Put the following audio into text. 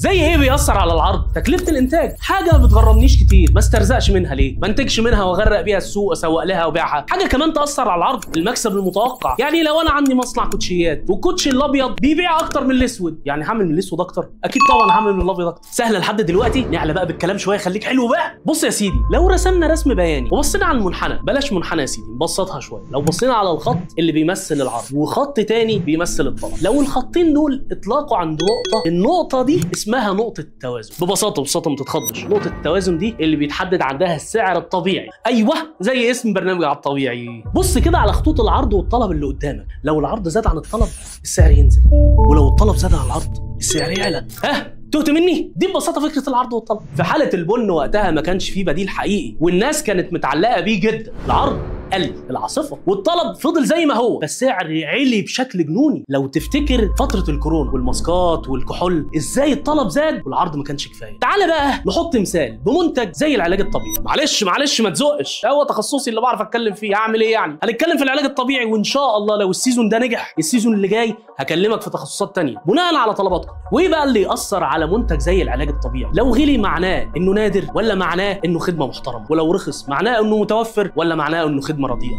زي ايه بيأثر على العرض؟ تكلفة الانتاج، حاجة ما بتغرمنيش كتير، ما استرزقش منها ليه؟ ما انتجش منها واغرق بيها السوق، اسوق لها وبيعها. حاجة كمان تأثر على العرض، المكسب المتوقع. يعني لو انا عندي مصنع كوتشيات والكوتشي الابيض بيبيع اكتر من الاسود، يعني هعمل من الاسود اكتر؟ اكيد طبعا هعمل من الابيض اكتر. سهلة لحد دلوقتي؟ نعلى بقى بالكلام شوية، خليك حلو بقى. بص يا سيدي، لو رسمنا رسم بياني وبصينا على المنحنى، بلاش منحنى يا سيدي، نبسطها شوية. لو بصينا على الخط اللي بيمثل العرض وخط تاني بيمثل الطلب، لو الخطين دول اتلاقوا عند نقطة، النقطة دي اسمها نقطة التوازن. ببساطة ما تتخضش، نقطة التوازن دي اللي بيتحدد عندها السعر الطبيعي. ايوه، زي اسم برنامج على الطبيعي. بص كده على خطوط العرض والطلب اللي قدامك، لو العرض زاد عن الطلب السعر ينزل، ولو الطلب زاد عن العرض السعر يعلى. تهت مني؟ دي ببساطه فكره العرض والطلب. في حاله البن وقتها ما كانش فيه بديل حقيقي، والناس كانت متعلقه بيه جدا. العرض قل العاصفه والطلب فضل زي ما هو، بس السعر علي بشكل جنوني. لو تفتكر فتره الكورونا والماسكات والكحول، ازاي الطلب زاد والعرض ما كانش كفايه. تعالى بقى نحط مثال بمنتج زي العلاج الطبيعي. معلش ما تزقش، هو تخصصي اللي بعرف اتكلم فيه، هعمل ايه يعني؟ هنتكلم في العلاج الطبيعي، وان شاء الله لو السيزون ده نجح، السيزون اللي جاي هكلمك في تخصصات تانية بناء على طلباتكم. وايه بقى اللي يأثر على منتج زي العلاج الطبيعي؟ لو غلي معناه انه نادر، ولا معناه انه خدمه محترمه؟ ولو رخص معناه انه متوفر، ولا معناه انه خدمه رديئه؟